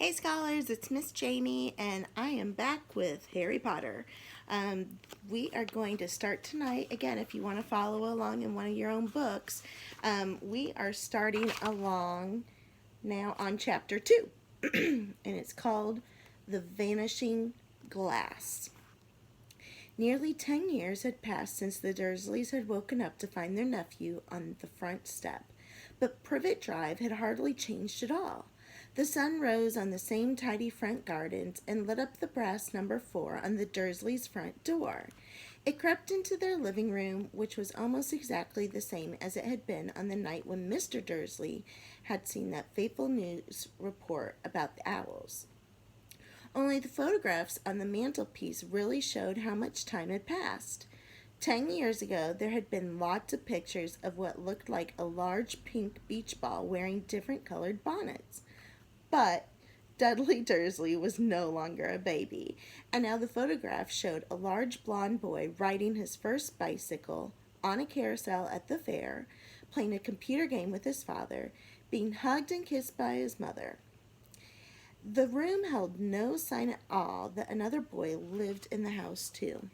Hey scholars, it's Miss Jamie, and I am back with Harry Potter. We are going to start tonight. Again, if you want to follow along in one of your own books, we are starting along now on chapter 2, and it's called The Vanishing Glass. Nearly 10 years had passed since the Dursleys had woken up to find their nephew on the front step, but Privet Drive had hardly changed at all. The sun rose on the same tidy front gardens and lit up the brass number 4 on the Dursleys' front door. It crept into their living room, which was almost exactly the same as it had been on the night when Mr. Dursley had seen that fateful news report about the owls. Only the photographs on the mantelpiece really showed how much time had passed. 10 years ago, there had been lots of pictures of what looked like a large pink beach ball wearing different colored bonnets. But Dudley Dursley was no longer a baby, and now the photograph showed a large blond boy riding his first bicycle on a carousel at the fair, playing a computer game with his father, being hugged and kissed by his mother. The room held no sign at all that another boy lived in the house too.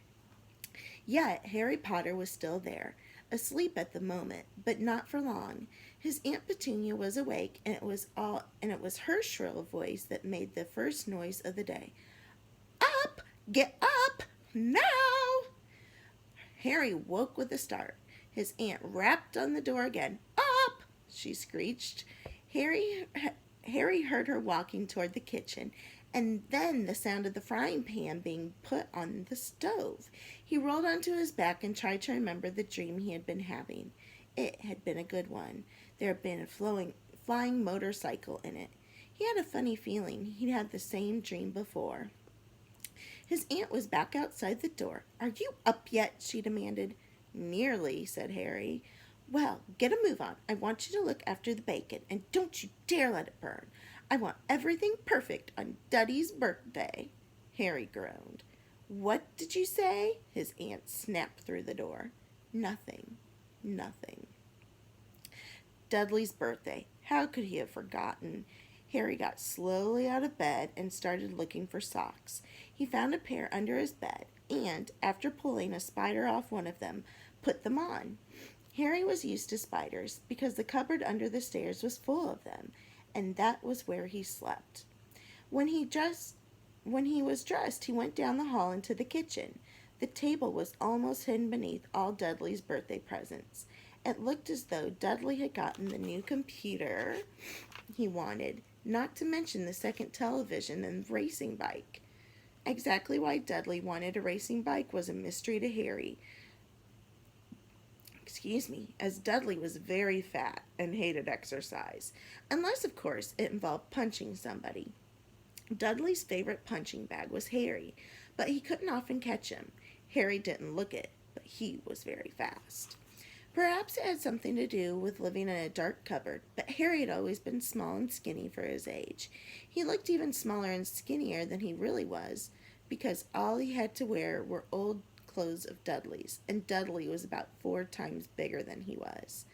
Yet Harry Potter was still there, asleep at the moment, but not for long. His Aunt Petunia was awake, and it was her shrill voice that made the first noise of the day. Up! Get up! Now! Harry woke with a start. His aunt rapped on the door again. Up! She screeched. Harry heard her walking toward the kitchen, and then the sound of the frying pan being put on the stove. He rolled onto his back and tried to remember the dream he had been having. It had been a good one. There had been a flying motorcycle in it. He had a funny feeling he'd had the same dream before. His aunt was back outside the door. Are you up yet? She demanded. Nearly, said Harry. Well, get a move on. I want you to look after the bacon, and don't you dare let it burn. I want everything perfect on Duddy's birthday. Harry groaned. What did you say? His aunt snapped through the door. Nothing. Nothing. Dudley's birthday. How could he have forgotten? Harry got slowly out of bed and started looking for socks. He found a pair under his bed and, after pulling a spider off one of them, put them on. Harry was used to spiders because the cupboard under the stairs was full of them, and that was where he slept. When he was dressed, he went down the hall into the kitchen. The table was almost hidden beneath all Dudley's birthday presents. It looked as though Dudley had gotten the new computer he wanted, not to mention the second television and racing bike. Exactly why Dudley wanted a racing bike was a mystery to Harry, as Dudley was very fat and hated exercise, unless, of course, it involved punching somebody. Dudley's favorite punching bag was Harry, but he couldn't often catch him. Harry didn't look it, but he was very fast. Perhaps it had something to do with living in a dark cupboard, but Harry had always been small and skinny for his age. He looked even smaller and skinnier than he really was, because all he had to wear were old clothes of Dudley's, and Dudley was about 4 times bigger than he was.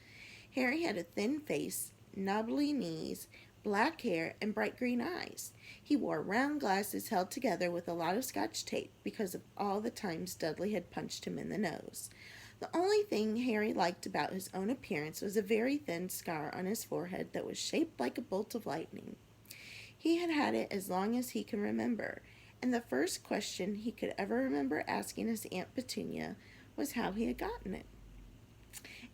Harry had a thin face, knobbly knees, black hair, and bright green eyes. He wore round glasses held together with a lot of Scotch tape because of all the times Dudley had punched him in the nose. The only thing Harry liked about his own appearance was a very thin scar on his forehead that was shaped like a bolt of lightning. He had had it as long as he can remember, and the first question he could ever remember asking his Aunt Petunia was how he had gotten it.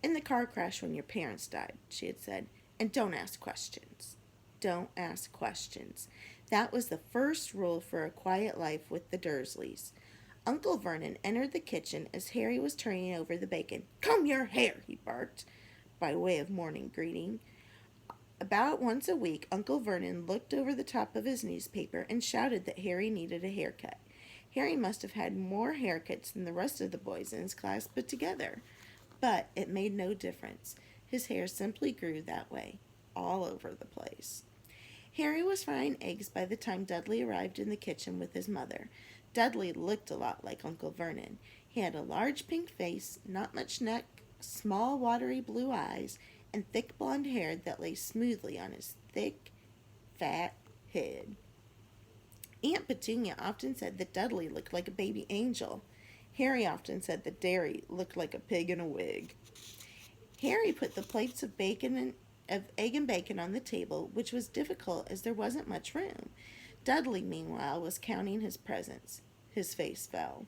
In the car crash when your parents died, she had said, and don't ask questions. Don't ask questions. That was the first rule for a quiet life with the Dursleys. Uncle Vernon entered the kitchen as Harry was turning over the bacon. Comb your hair, he barked, by way of morning greeting. About once a week, Uncle Vernon looked over the top of his newspaper and shouted that Harry needed a haircut. Harry must have had more haircuts than the rest of the boys in his class put together. But it made no difference. His hair simply grew that way, all over the place. Harry was frying eggs by the time Dudley arrived in the kitchen with his mother. Dudley looked a lot like Uncle Vernon. He had a large pink face, not much neck, small watery blue eyes, and thick blonde hair that lay smoothly on his thick, fat head. Aunt Petunia often said that Dudley looked like a baby angel. Harry often said that Derry looked like a pig in a wig. Harry put the plates of egg and bacon on the table, which was difficult as there wasn't much room. Dudley, meanwhile, was counting his presents. His face fell.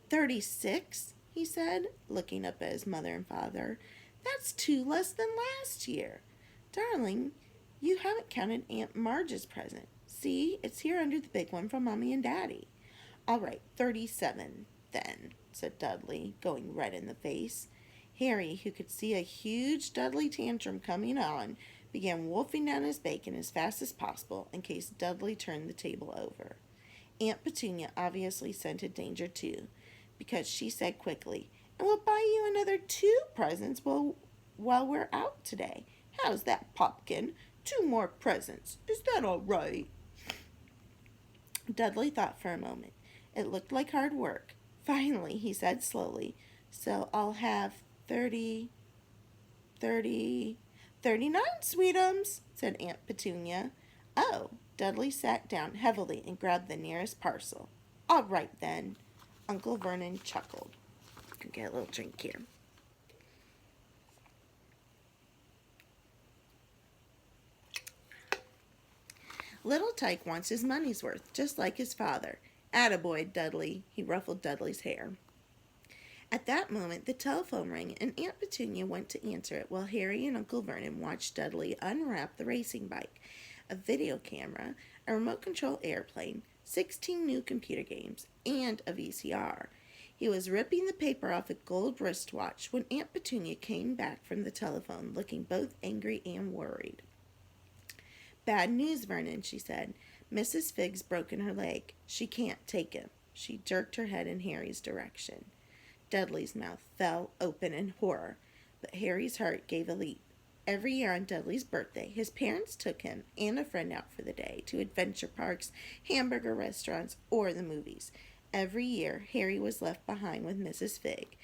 36, he said, looking up at his mother and father. That's 2 less than last year. Darling, you haven't counted Aunt Marge's present. See, it's here under the big one from Mommy and Daddy. All right, 37, then, said Dudley, going red in the face. Harry, who could see a huge Dudley tantrum coming on, began wolfing down his bacon as fast as possible in case Dudley turned the table over. Aunt Petunia obviously scented danger too, because she said quickly, "And we'll buy you another 2 presents while we're out today. How's that, Popkin? 2 more presents. Is that all right?" Dudley thought for a moment. It looked like hard work. Finally, he said slowly, "So I'll have 39, sweetums," said Aunt Petunia. "Oh," Dudley sat down heavily and grabbed the nearest parcel. "All right, then." Uncle Vernon chuckled. Can get a little drink here. Little Tyke wants his money's worth, just like his father. Attaboy, Dudley. He ruffled Dudley's hair. At that moment, the telephone rang, and Aunt Petunia went to answer it while Harry and Uncle Vernon watched Dudley unwrap the racing bike, a video camera, a remote control airplane, 16 new computer games, and a VCR. He was ripping the paper off a gold wristwatch when Aunt Petunia came back from the telephone, looking both angry and worried. "Bad news, Vernon," she said. "Mrs. Figg's broken her leg. She can't take him." She jerked her head in Harry's direction. Dudley's mouth fell open in horror, but Harry's heart gave a leap. Every year on Dudley's birthday, his parents took him and a friend out for the day to adventure parks, hamburger restaurants, or the movies. Every year, Harry was left behind with Mrs. Figg,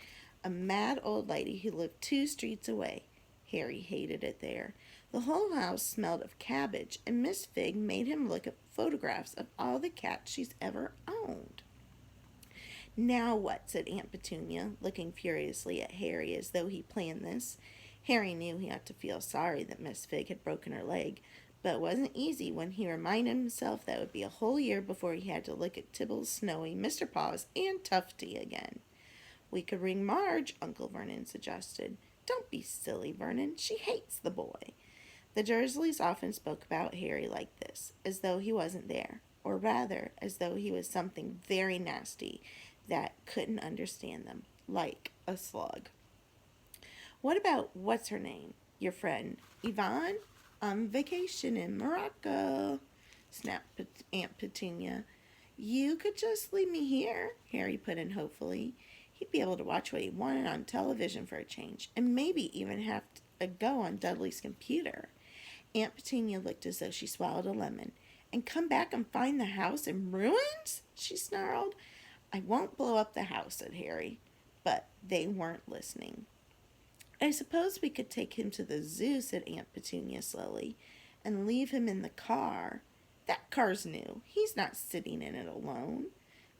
a mad old lady who lived 2 streets away. Harry hated it there. The whole house smelled of cabbage, and Miss Figg made him look at photographs of all the cats she's ever owned. "Now what?" said Aunt Petunia, looking furiously at Harry as though he planned this. Harry knew he ought to feel sorry that Miss Figg had broken her leg, but it wasn't easy when he reminded himself that it would be a whole year before he had to look at Tibbles, Snowy, Mr. Paws, and Tufty again. "We could ring Marge," Uncle Vernon suggested. "Don't be silly, Vernon. She hates the boy." The Dursleys often spoke about Harry like this, as though he wasn't there, or rather, as though he was something very nasty that couldn't understand them, like a slug. "What about what's-her-name, your friend, Yvonne? On vacation in Morocco," snapped Aunt Petunia. "You could just leave me here," Harry put in hopefully. He'd be able to watch what he wanted on television for a change, and maybe even have a go on Dudley's computer. Aunt Petunia looked as though she swallowed a lemon. "And come back and find the house in ruins?" she snarled. "I won't blow up the house," said Harry. But they weren't listening. "I suppose we could take him to the zoo," said Aunt Petunia slowly, "and leave him in the car. That car's new. He's not sitting in it alone."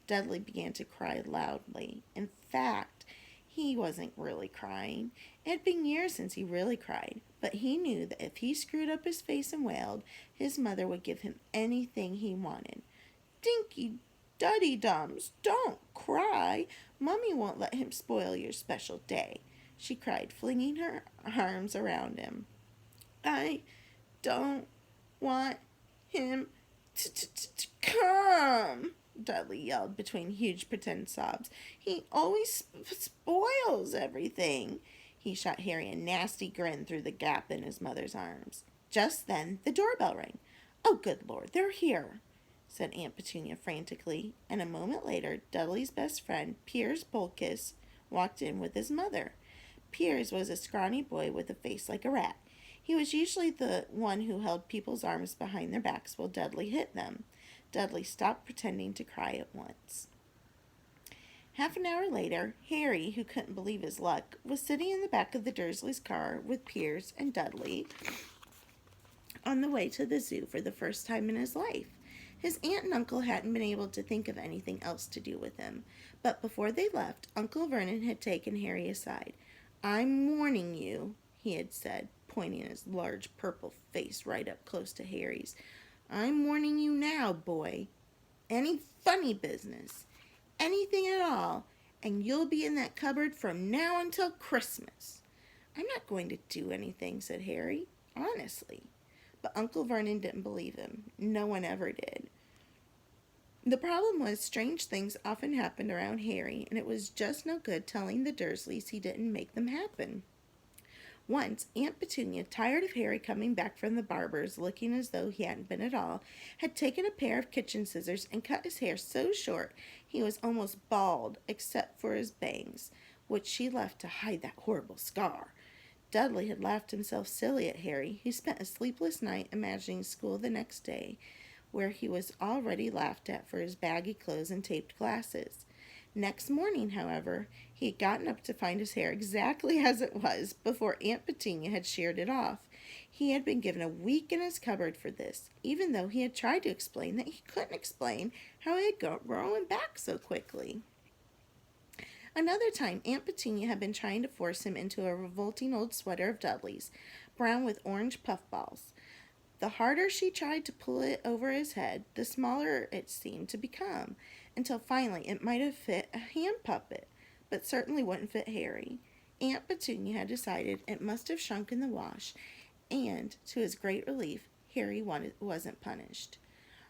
Dudley began to cry loudly. In fact, he wasn't really crying. It had been years since he really cried, but he knew that if he screwed up his face and wailed, his mother would give him anything he wanted. "Dinky Duddy Dums, don't cry. Mummy won't let him spoil your special day," she cried, flinging her arms around him. "I don't want him to come," Dudley yelled between huge pretend sobs. "He always spoils everything." He shot Harry a nasty grin through the gap in his mother's arms. Just then the doorbell rang. "Oh, good Lord, they're here," said Aunt Petunia frantically, and a moment later Dudley's best friend, Piers Polkiss, walked in with his mother. Piers was a scrawny boy with a face like a rat. He was usually the one who held people's arms behind their backs while Dudley hit them. Dudley stopped pretending to cry at once. Half an hour later, Harry, who couldn't believe his luck, was sitting in the back of the Dursleys' car with Piers and Dudley on the way to the zoo for the first time in his life. His aunt and uncle hadn't been able to think of anything else to do with him, but before they left, Uncle Vernon had taken Harry aside. "I'm warning you," he had said, pointing his large purple face right up close to Harry's. "I'm warning you now, boy. Any funny business, anything at all, and you'll be in that cupboard from now until Christmas." "I'm not going to do anything," said Harry, "honestly." But Uncle Vernon didn't believe him. No one ever did. The problem was strange things often happened around Harry, and it was just no good telling the Dursleys he didn't make them happen. Once, Aunt Petunia, tired of Harry coming back from the barber's looking as though he hadn't been at all, had taken a pair of kitchen scissors and cut his hair so short he was almost bald except for his bangs, which she left to hide that horrible scar. Dudley had laughed himself silly at Harry, who spent a sleepless night imagining school the next day, where he was already laughed at for his baggy clothes and taped glasses. Next morning, however, he had gotten up to find his hair exactly as it was before Aunt Petunia had sheared it off. He had been given a week in his cupboard for this, even though he had tried to explain that he couldn't explain how it had grown back so quickly. Another time, Aunt Petunia had been trying to force him into a revolting old sweater of Dudley's, brown with orange puffballs. The harder she tried to pull it over his head, the smaller it seemed to become, until finally it might have fit a hand puppet, but certainly wouldn't fit Harry. Aunt Petunia had decided it must have shrunk in the wash, and, to his great relief, Harry wasn't punished.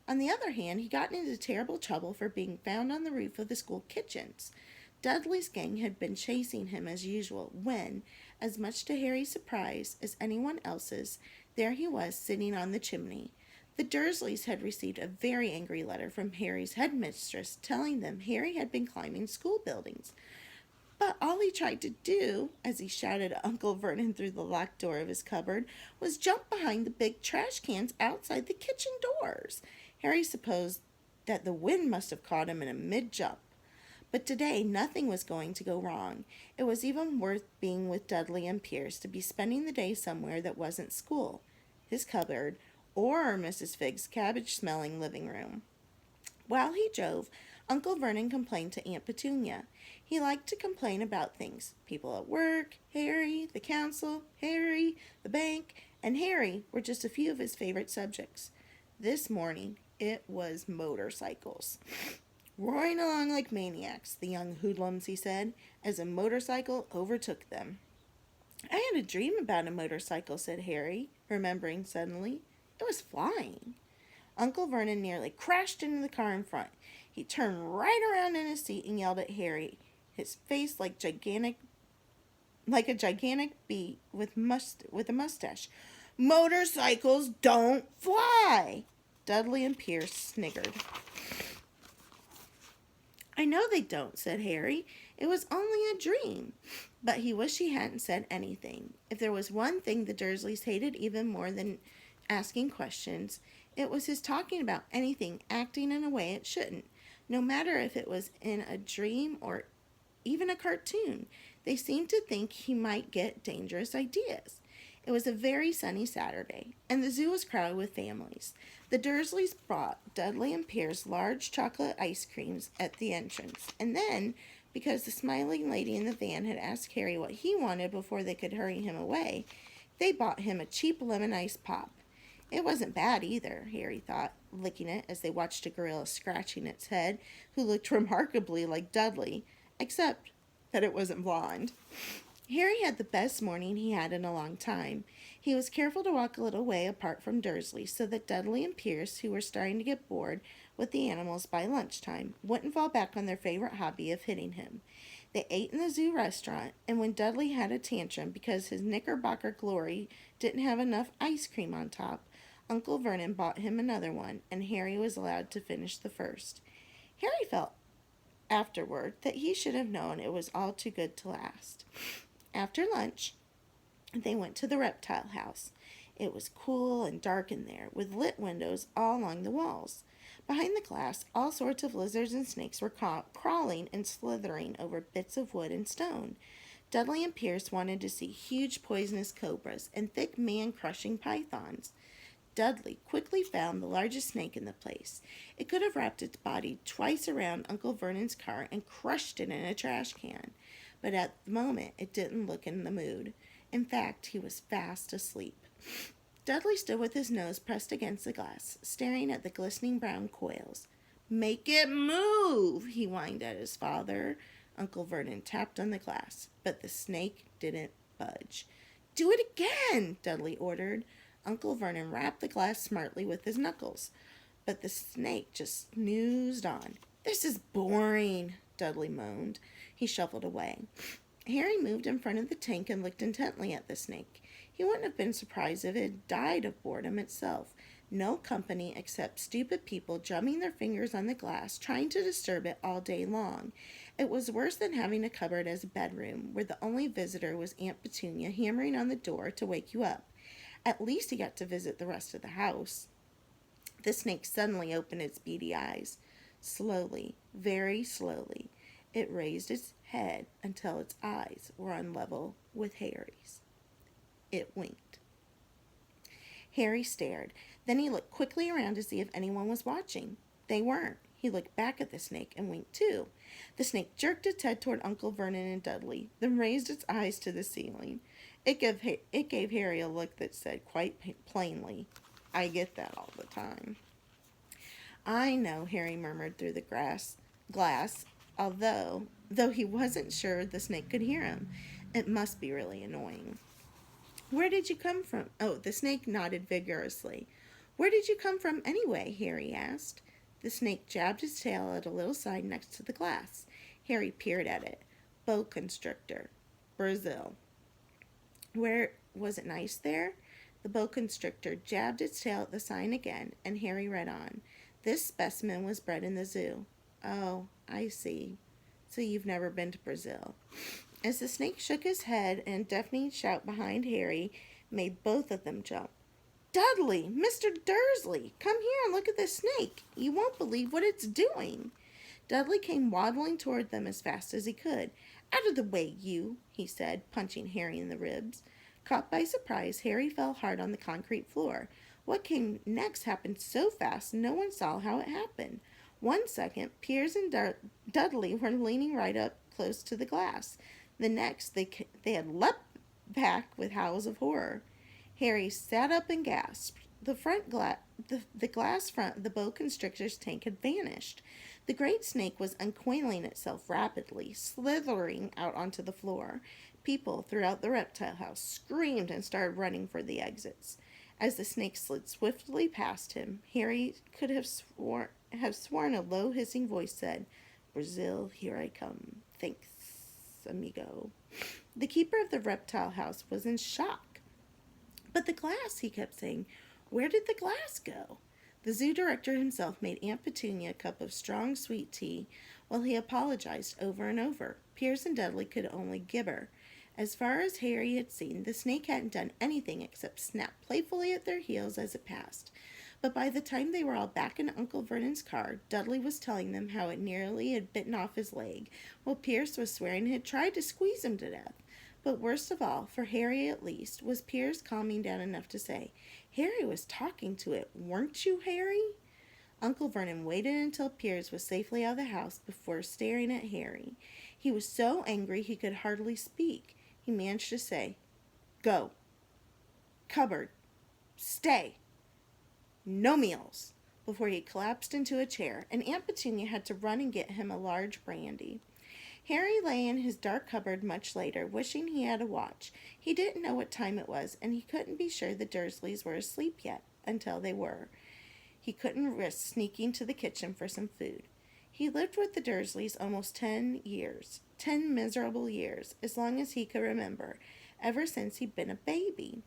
On the other hand, he got into terrible trouble for being found on the roof of the school kitchens. Dudley's gang had been chasing him as usual when, as much to Harry's surprise as anyone else's, there he was sitting on the chimney. The Dursleys had received a very angry letter from Harry's headmistress telling them Harry had been climbing school buildings. But all he tried to do, as he shouted at Uncle Vernon through the locked door of his cupboard, was jump behind the big trash cans outside the kitchen doors. Harry supposed that the wind must have caught him in a mid-jump. But today nothing was going to go wrong. It was even worth being with Dudley and Pierce to be spending the day somewhere that wasn't school, his cupboard, or Mrs. Figg's cabbage-smelling living room. While he drove, Uncle Vernon complained to Aunt Petunia. He liked to complain about things. People at work, Harry, the council, Harry, the bank, and Harry were just a few of his favorite subjects. This morning, it was motorcycles. "Roaring along like maniacs, the young hoodlums," he said, as a motorcycle overtook them. "I had a dream about a motorcycle," said Harry, remembering suddenly. "It was flying." Uncle Vernon nearly crashed into the car in front. He turned right around in his seat and yelled at Harry, his face like a gigantic bee with a mustache. "Motorcycles don't fly!" Dudley and Pierce sniggered. "I know they don't," said Harry. "It was only a dream." But he wished he hadn't said anything. If there was one thing the Dursleys hated even more than asking questions, it was his talking about anything acting in a way it shouldn't, no matter if it was in a dream or even a cartoon. They seemed to think he might get dangerous ideas. It was a very sunny Saturday, and the zoo was crowded with families. The Dursleys brought Dudley and Pierce large chocolate ice creams at the entrance, and then, because the smiling lady in the van had asked Harry what he wanted before they could hurry him away, they bought him a cheap lemon ice pop. It wasn't bad either, Harry thought, licking it as they watched a gorilla scratching its head, who looked remarkably like Dudley, except that it wasn't blonde. Harry had the best morning he had in a long time. He was careful to walk a little way apart from Dursley so that Dudley and Pierce, who were starting to get bored with the animals by lunchtime, wouldn't fall back on their favorite hobby of hitting him. They ate in the zoo restaurant, and when Dudley had a tantrum because his Knickerbocker Glory didn't have enough ice cream on top, Uncle Vernon bought him another one, and Harry was allowed to finish the first. Harry felt afterward that he should have known it was all too good to last. After lunch, they went to the reptile house. It was cool and dark in there, with lit windows all along the walls. Behind the glass, all sorts of lizards and snakes were crawling and slithering over bits of wood and stone. Dudley and Pierce wanted to see huge poisonous cobras and thick man-crushing pythons. Dudley quickly found the largest snake in the place. It could have wrapped its body twice around Uncle Vernon's car and crushed it in a trash can. But at the moment, it didn't look in the mood. In fact, he was fast asleep. Dudley stood with his nose pressed against the glass, staring at the glistening brown coils. "Make it move," he whined at his father. Uncle Vernon tapped on the glass, but the snake didn't budge. "Do it again," Dudley ordered. Uncle Vernon rapped the glass smartly with his knuckles, but the snake just snoozed on. "This is boring," Dudley moaned. He shuffled away. Harry moved in front of the tank and looked intently at the snake. He wouldn't have been surprised if it had died of boredom itself. No company except stupid people drumming their fingers on the glass, trying to disturb it all day long. It was worse than having a cupboard as a bedroom, where the only visitor was Aunt Petunia hammering on the door to wake you up. At least he got to visit the rest of the house. The snake suddenly opened its beady eyes. Slowly, very slowly, it raised its head until its eyes were on level with Harry's. It winked. Harry stared. Then he looked quickly around to see if anyone was watching. They weren't. He looked back at the snake and winked too. The snake jerked its head toward Uncle Vernon and Dudley, then raised its eyes to the ceiling. It gave Harry a look that said quite plainly, "I get that all the time." "I know," Harry murmured through the glass, though he wasn't sure the snake could hear him. It must be really annoying. "Where did you come from?" Oh, the snake nodded vigorously. "Where did you come from anyway?" Harry asked. The snake jabbed its tail at a little sign next to the glass. Harry peered at it. "Boa constrictor, Brazil." "Where was it nice there?" The boa constrictor jabbed its tail at the sign again, and Harry read on. "This specimen was bred in the zoo." "Oh, I see. So you've never been to Brazil." As the snake shook his head, and a deafening shout behind Harry made both of them jump. "Dudley! Mr. Dursley! Come here and look at the snake! You won't believe what it's doing!" Dudley came waddling toward them as fast as he could. "Out of the way, you!" he said, punching Harry in the ribs. Caught by surprise, Harry fell hard on the concrete floor. What came next happened so fast no one saw how it happened. 1 second, Piers and Dudley were leaning right up close to the glass. The next, they had leapt back with howls of horror. Harry sat up and gasped. The glass front of the boa constrictor's tank had vanished. The great snake was uncoiling itself rapidly, slithering out onto the floor. People throughout the reptile house screamed and started running for the exits. As the snake slid swiftly past him, Harry could have sworn a low hissing voice said, "Brazil, here I come. Thanks, amigo." The keeper of the reptile house was in shock. "But the glass," he kept saying. "Where did the glass go?" The zoo director himself made Aunt Petunia a cup of strong sweet tea while he apologized over and over. Piers and Dudley could only gibber. As far as Harry had seen, the snake hadn't done anything except snap playfully at their heels as it passed. But by the time they were all back in Uncle Vernon's car, Dudley was telling them how it nearly had bitten off his leg, while Piers was swearing it had tried to squeeze him to death. But worst of all, for Harry at least, was Piers calming down enough to say, "Harry was talking to it, weren't you, Harry?" Uncle Vernon waited until Piers was safely out of the house before staring at Harry. He was so angry he could hardly speak. He managed to say, "Go. Cupboard. Stay. No meals," before he collapsed into a chair, and Aunt Petunia had to run and get him a large brandy. Harry lay in his dark cupboard much later, wishing he had a watch. He didn't know what time it was, and he couldn't be sure the Dursleys were asleep yet, until they were. He couldn't risk sneaking to the kitchen for some food. He lived with the Dursleys almost 10 years, 10 miserable years, as long as he could remember, ever since he'd been a baby.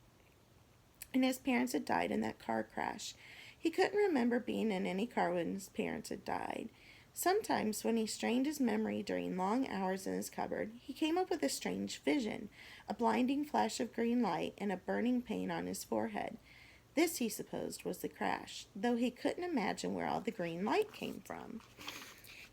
And his parents had died in that car crash. He couldn't remember being in any car when his parents had died. Sometimes, when he strained his memory during long hours in his cupboard, he came up with a strange vision, a blinding flash of green light and a burning pain on his forehead. This, he supposed, was the crash, though he couldn't imagine where all the green light came from.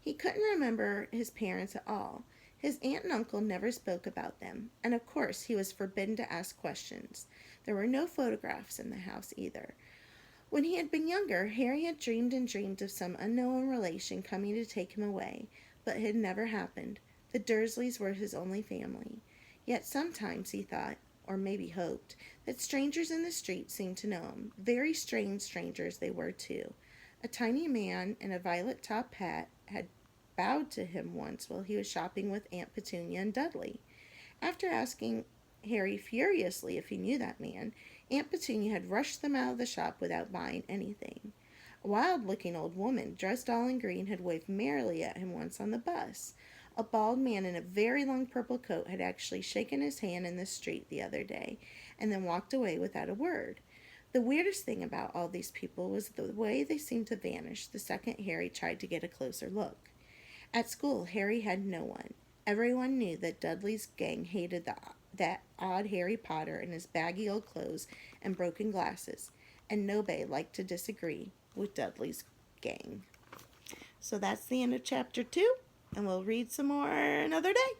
He couldn't remember his parents at all. His aunt and uncle never spoke about them, and of course he was forbidden to ask questions. There were no photographs in the house either. When he had been younger, Harry had dreamed and dreamed of some unknown relation coming to take him away, but it had never happened. The Dursleys were his only family. Yet sometimes he thought, or maybe hoped, that strangers in the street seemed to know him. Very strange strangers they were, too. A tiny man in a violet-topped hat had bowed to him once while he was shopping with Aunt Petunia and Dudley. After asking Harry furiously if he knew that man, Aunt Petunia had rushed them out of the shop without buying anything. A wild-looking old woman, dressed all in green, had waved merrily at him once on the bus. A bald man in a very long purple coat had actually shaken his hand in the street the other day, and then walked away without a word. The weirdest thing about all these people was the way they seemed to vanish the second Harry tried to get a closer look. At school, Harry had no one. Everyone knew that Dudley's gang hated that odd Harry Potter in his baggy old clothes and broken glasses, and nobody liked to disagree with Dudley's gang. So that's the end of chapter 2, and we'll read some more another day.